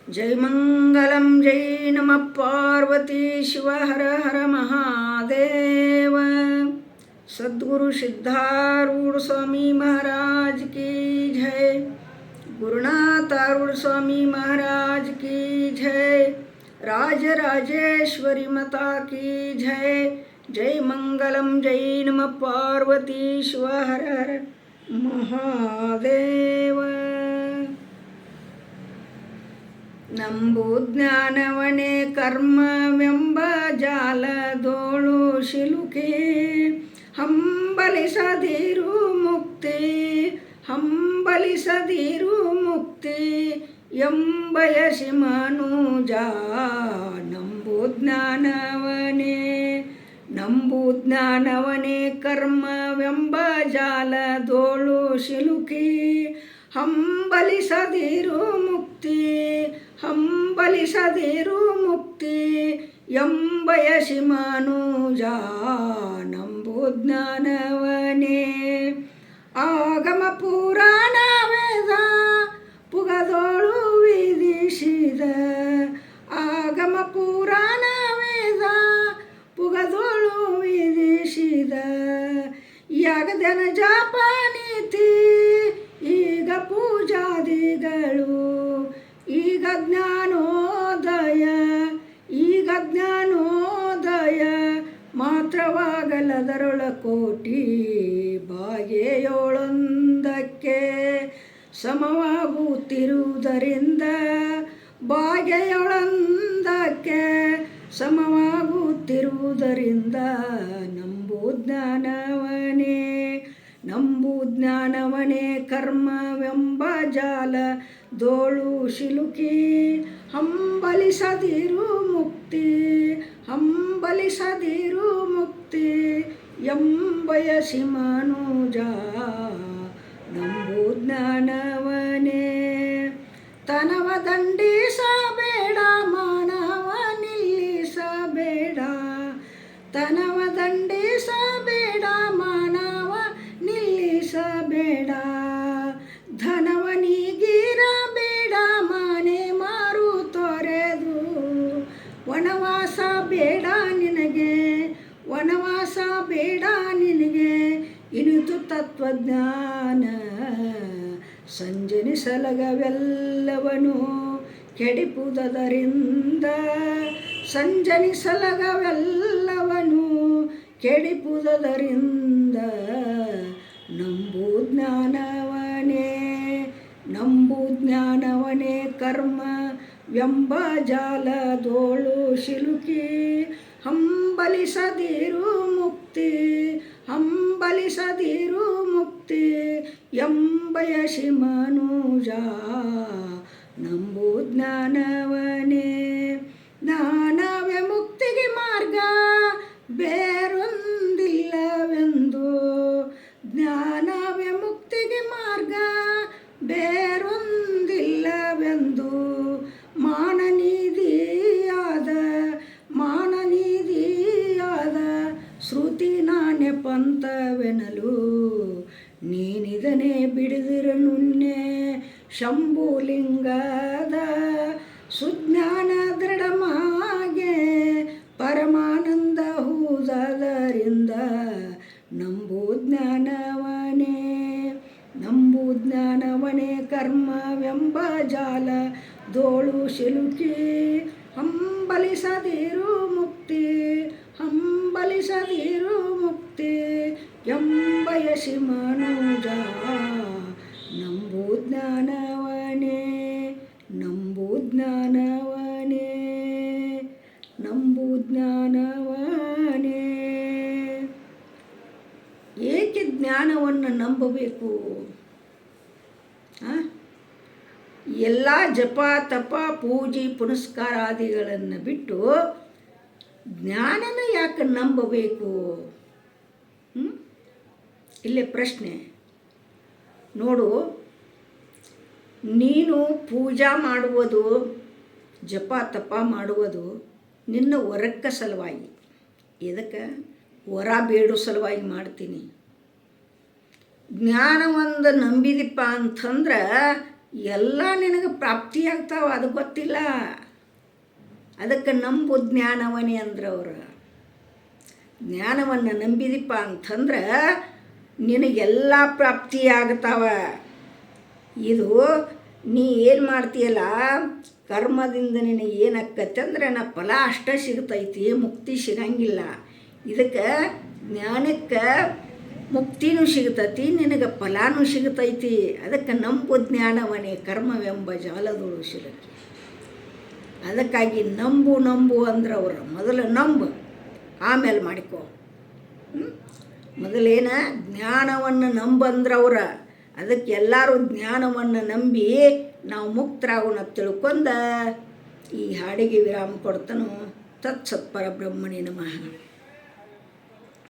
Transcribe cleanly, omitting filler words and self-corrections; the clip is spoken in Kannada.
जय मंगलम जय नमः पार्वती शिव हर हर महादेव। सद्गुरु सिद्धारूढ़ स्वामी महाराज की जय। गुरुनाथ आरूढ़ स्वामी महाराज की जय। राजराजेश्वरी माता की जय। जय मंगलम जय नमः पार्वती शिव हर हर महादेव। ನಂಬು ಜ್ಞಾನವನೇ ಕರ್ಮವೆಂಬ ಜಾಲದೋಳು ಶಿಲುಕೆ, ಹಂಬಲಿಸದಿರು ಮುಕ್ತಿ ಹಂಬಲಿಸದಿರು ಮುಕ್ತಿ ಎಂಬಯಸಿ ಮನುಜ. ನಂಬು ಜ್ಞಾನವನೇ ಕರ್ಮವೆಂಬ ಜಾಲದೋಳು ಶಿಲುಕೆ, ಹಂಬಲಿಸದಿರು ಮುಕ್ತಿ ಹಂಬಲಿಸದಿರು ಮುಕ್ತಿ ಎಂಬಯಸಿ ಮನುಜ. ನಂಬು ಜ್ಞಾನವನೇ ಆಗಮ ಪುರಾಣ ವೇದ ಪುಗದೋಳು ವಿಧಿಸಿದ, ಆಗಮ ಪುರಾಣ ವೇದ ಪುಗದೋಳು ವಿಧಿಸಿದ. ಯಾಗದನ ಜಾಪ ನೀತಿ ಈಗ ಪೂಜಾದಿಗಳು, ಈಗ ಜ್ಞಾನೋದಯ ಮಾತ್ರವಾಗಲದರೊಳ ಕೋಟಿ ಭಾಗ್ಯೆಯೊಳೊಂದಕ್ಕೆ ಸಮವಾಗುತ್ತಿರುವುದರಿಂದ, ಭಾಗ್ಯೆಯೊಳೊಂದಕ್ಕೆ ಸಮವಾಗುತ್ತಿರುವುದರಿಂದ. ನಂಬು ಜ್ಞಾನವನೇ ಕರ್ಮವೆಂಬ ಜಾಲದೋಳು ಶಿಲುಕಿ, ಹಂಬಲಿಸದಿರು ಮುಕ್ತಿ ಹಂಬಲಿಸದಿರು ಮುಕ್ತಿ ಎಂಬಯಸಿ ಮನುಜ. ನಂಬು ಜ್ಞಾನವನೇ ತನವ ದಂಡಿಸಬೇಡ ಮಾನವ ನಿಲ್ಲಿಸಬೇಡ, ತನವ ದಂಡಿಸಬೇಡ ಮಾನವ ನಿಲ್ಲಿಸಬೇಡ. ಧನವನಿಗಿರಬೇಡ ಮನೆ ಮಾರು ತೊರೆದು, ವನವಾಸ ಬೇಡ ನಿನಗೆ ವನವಾಸ ಬೇಡ ನಿನಗೆ. ಇನಿತು ತತ್ವಜ್ಞಾನ ಸಂಜನಿಸಲಗವೆಲ್ಲವನು ಕೆಡಿಪುದರಿಂದ, ಸಂಜನಿಸಲಗವೆಲ್ಲವನು ಕೆಡಿಪುದರಿಂದ. ನಂಬು ಜ್ಞಾನವನೇ ಕರ್ಮವೆಂಬ ಜಾಲದೋಳು ಶಿಲುಕಿ, ಹಂಬಲಿಸದಿರು ಮುಕ್ತಿ ಹಂಬಲಿಸದಿರು ಮುಕ್ತಿ ಎಂಬಯಸಿ ಮನುಜ. ನಂಬು ಜ್ಞಾನವನೇ ಜ್ಞಾನವೇ ಮುಕ್ತಿಗೆ ಮಾರ್ಗ ಬೇರೊಂದಿಲ್ಲವೆಂದು, ಜ್ಞಾನವೇ ಮುಕ್ತಿಗೆ ಮಾರ್ಗ ಬೇರೊಂದಿಲ್ಲವೆಂದು. ಮಾನನಿಧಿಯಾದ ಶ್ರುತಿ ನಾಣ್ಯ ಪಂಥವೆನಲು, ನೀನಿದನೇ ಬಿಡಿದಿರ ನುನ್ನೆ ಶಂಭುಲಿಂಗದ ಸುಜ್ಞಾನ ದೃಢಮಾಗೆ ಪರಮಾನಂದ ಹೂದರಿಂದ. ನಂಬು ಜ್ಞಾನವನೇ ಕರ್ಮವೆಂಬ ಜಾಲದೋಳು ಶಿಲುಕಿ, ಹಂಬಲಿಸದಿರು ಮುಕ್ತಿ ಹಂಬಲಿಸದಿರು ಮುಕ್ತಿ ಎಂಬಯಸಿ ಮನುಜ. ನಂಬು ಜ್ಞಾನವನೇ ಏಕೆ ಜ್ಞಾನವನ್ನು ನಂಬಬೇಕು? ಎಲ್ಲ ಜಪ ತಪ ಪೂಜೆ ಪುನಸ್ಕಾರಾದಿಗಳನ್ನು ಬಿಟ್ಟು ಜ್ಞಾನನ ಯಾಕೆ ನಂಬಬೇಕು? ಇಲ್ಲೇ ಪ್ರಶ್ನೆ ನೋಡು. ನೀನು ಪೂಜಾ ಮಾಡುವುದು ಜಪ ತಪ ಮಾಡುವುದು ನಿನ್ನ ವರಕ್ಕ ಸಲುವಾಗಿ, ಎದಕ್ಕೆ ವರ ಬೇಡೋ ಸಲುವಾಗಿ ಮಾಡ್ತೀನಿ. ಜ್ಞಾನವೊಂದು ನಂಬಿದಿಪ್ಪ ಅಂತಂದ್ರೆ ಎಲ್ಲ ನಿನಗೆ ಪ್ರಾಪ್ತಿಯಾಗ್ತಾವ, ಅದು ಗೊತ್ತಿಲ್ಲ. ಅದಕ್ಕೆ ನಂಬು ಜ್ಞಾನವನೇ ಅಂದ್ರೆ ಅವರು. ಜ್ಞಾನವನ್ನು ನಂಬಿದಿಪ್ಪ ಅಂತಂದ್ರೆ ನಿನಗೆಲ್ಲ ಪ್ರಾಪ್ತಿಯಾಗ್ತಾವ. ಇದು ನೀ ಏನು ಮಾಡ್ತೀಯಲ್ಲ, ಕರ್ಮದಿಂದ ನಿನಗೆ ಏನಾಕ್ಕತ್ತೆ ಅಂದ್ರೆ ಫಲ ಅಷ್ಟೇ ಸಿಗ್ತೈತಿ, ಮುಕ್ತಿ ಸಿಗಂಗಿಲ್ಲ. ಇದಕ್ಕೆ ಜ್ಞಾನಕ್ಕೆ ಮುಕ್ತಿನೂ ಸಿಗ್ತೈತಿ, ನಿನಗೆ ಫಲಾನೂ ಸಿಗ್ತೈತಿ. ಅದಕ್ಕೆ ನಂಬು ಜ್ಞಾನವನೇ ಕರ್ಮವೆಂಬ ಜಾಲದೊಳು ಸಿಲುಕಿ. ಅದಕ್ಕಾಗಿ ನಂಬು ನಂಬು ಅಂದ್ರೆ ಅವರು ಮೊದಲು ನಂಬು, ಆಮೇಲೆ ಮಾಡಿಕೊ. ಮೊದಲೇನ ಜ್ಞಾನವನ್ನು ನಂಬಂದ್ರವ್ರ. ಅದಕ್ಕೆ ಎಲ್ಲರೂ ಜ್ಞಾನವನ್ನು ನಂಬಿ ನಾವು ಮುಕ್ತರಾಗೋಣ ತಿಳ್ಕೊಂಡ ಈ ಹಾಡಿಗೆ ವಿರಾಮ ಕೊಡ್ತಾನೋ. ತತ್ಸತ್ ಪರಬ್ರಹ್ಮಣೇ ನಮಃ.